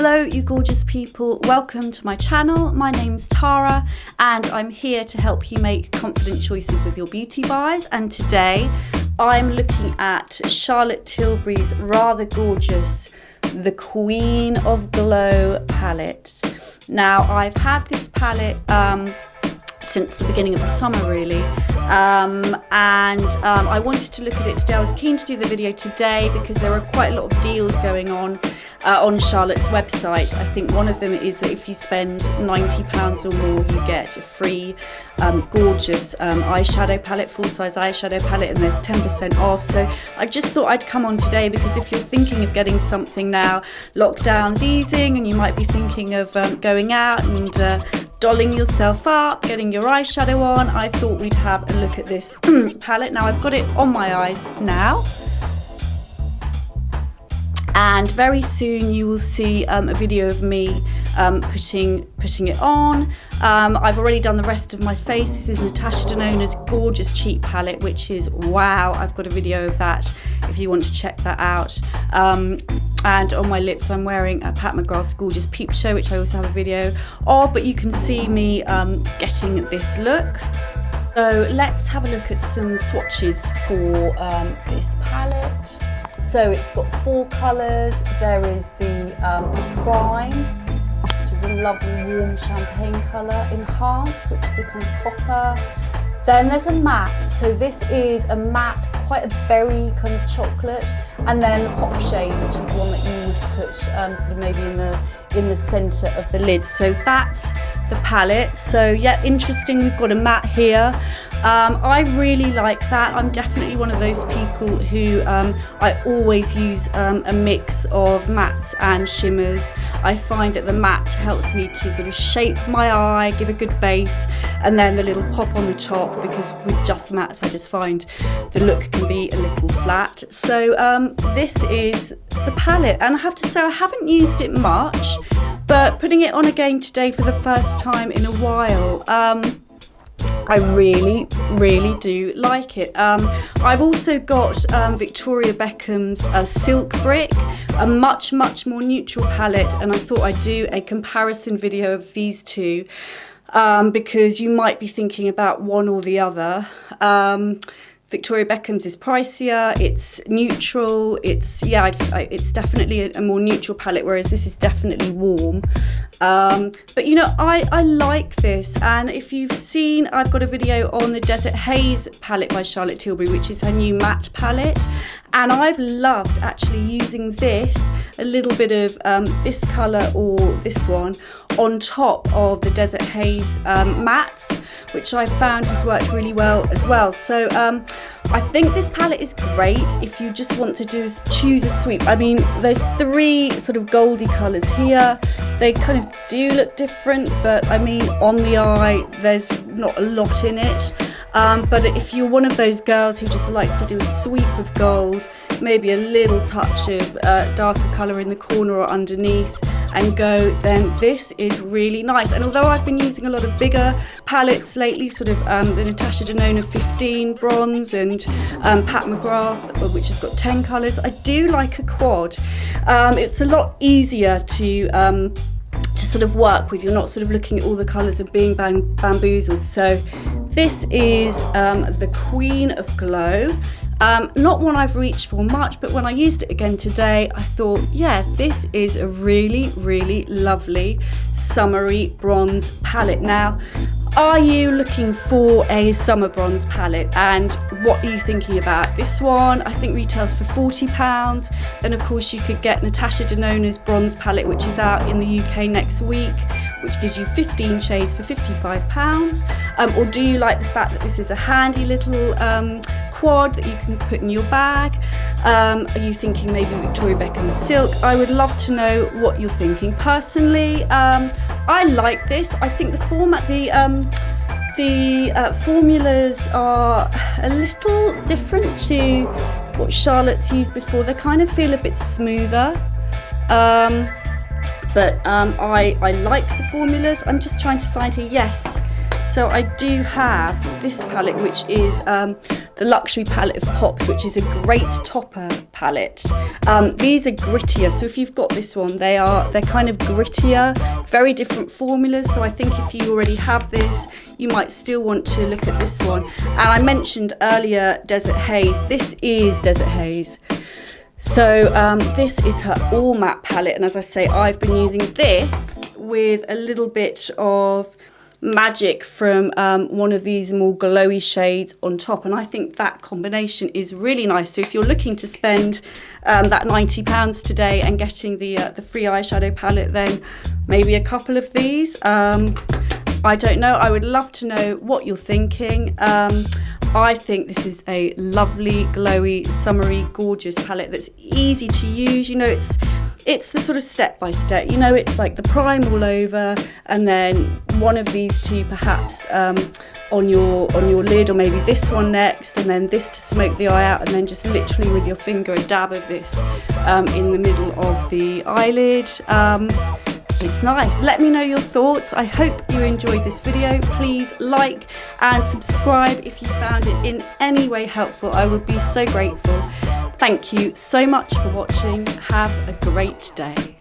Hello you gorgeous people, welcome to my channel. My name's Tara and I'm here to help you make confident choices with your beauty buys, and today I'm looking at Charlotte Tilbury's rather gorgeous The Queen of Glow palette. Now I've had this palette since the beginning of the summer really, I wanted to look at it today. I was keen to do the video today because there are quite a lot of deals going on Charlotte's website. I think one of them is that if you spend £90 or more you get a free gorgeous eyeshadow palette, full-size eyeshadow palette, and there's 10% off. So I just thought I'd come on today because if you're thinking of getting something now, lockdown's easing and you might be thinking of going out and dolling yourself up, getting your eyeshadow on, I thought we'd have a look at this palette. Now I've got it on my eyes now, and very soon you will see a video of me pushing it on. I've already done the rest of my face. This is Natasha Denona's gorgeous cheek palette, which is wow. I've got a video of that if you want to check that out. And on my lips I'm wearing a Pat McGrath's gorgeous Peep Show, which I also have a video of, but you can see me getting this look. So let's have a look at some swatches for this palette. So it's got 4 colours. There is the Prime, which is a lovely warm champagne colour, Enhance, which is a kind of copper. Then there's a matte, so this is a matte, quite a berry kind of chocolate, and then Pop Shade, which is one that you would put sort of maybe in the centre of the lid. So that's the palette. So yeah, interesting. We've got a matte here. I really like that. I'm definitely one of those people who I always use a mix of mattes and shimmers. I find that the matte helps me to sort of shape my eye, give a good base, and then the little pop on the top, because with just mattes I just find the look can be a little flat. So this is the palette, and I have to say I haven't used it much, but putting it on again today for the first time in a while, I really do like it. I've also got Victoria Beckham's Silk Brick, a much more neutral palette, and I thought I'd do a comparison video of these two because you might be thinking about one or the other. Victoria Beckham's is pricier, it's neutral, it's definitely a more neutral palette, whereas this is definitely warm. But you know, I like this, and if you've seen, I've got a video on the Desert Haze palette by Charlotte Tilbury, which is her new matte palette, and I've loved actually using this, a little bit of this colour or this one on top of the Desert Haze mattes, which I found has worked really well as well. So I think this palette is great if you just want to choose a sweep. I mean, there's 3 sort of goldy colours here. They kind of do look different, but I mean, on the eye, there's not a lot in it. But if you're one of those girls who just likes to do a sweep of gold, maybe a little touch of darker colour in the corner or underneath, and go, then this is really nice. And although I've been using a lot of bigger palettes lately, sort of the Natasha Denona 15 bronze and Pat McGrath, which has got 10 colours, I do like a quad. It's a lot easier to sort of work with. You're not sort of looking at all the colours and being bamboozled. So this is the Queen of Glow. Not one I've reached for much, but when I used it again today, I thought, yeah, this is a really lovely summery bronze palette. Now, are you looking for a summer bronze palette, and what are you thinking about? This one I think retails for £40. Then of course you could get Natasha Denona's bronze palette, which is out in the UK next week, which gives you 15 shades for £55. Or do you like the fact that this is a handy little quad that you can put in your bag? Are you thinking maybe Victoria Beckham's Silk? I would love to know what you're thinking. Personally, I like this. I think the format, the formulas are a little different to what Charlotte's used before. They kind of feel a bit smoother. But I like the formulas. I'm just trying to find here. Yes. So I do have this palette, which is the the luxury palette of Pops, which is a great topper palette. These are grittier, so if you've got this one, they're kind of grittier, very different formulas. So I think if you already have this, you might still want to look at this one. And I mentioned earlier Desert Haze. This is Desert Haze. So this is her all matte palette, and as I say, I've been using this with a little bit of magic from one of these more glowy shades on top, and I think that combination is really nice. So if you're looking to spend that £90 today and getting the free eyeshadow palette, then maybe a couple of these. I don't know, I would love to know what you're thinking. I think this is a lovely, glowy, summery, gorgeous palette that's easy to use. You know, it's the sort of step-by-step, you know, it's like the prime all over, and then one of these two perhaps on your lid, or maybe this one next, and then this to smoke the eye out, and then just literally with your finger a dab of this in the middle of the eyelid. It's nice. Let me know your thoughts. I hope you enjoyed this video. Please like and subscribe if you found it in any way helpful. I would be so grateful. Thank you so much for watching. Have a great day.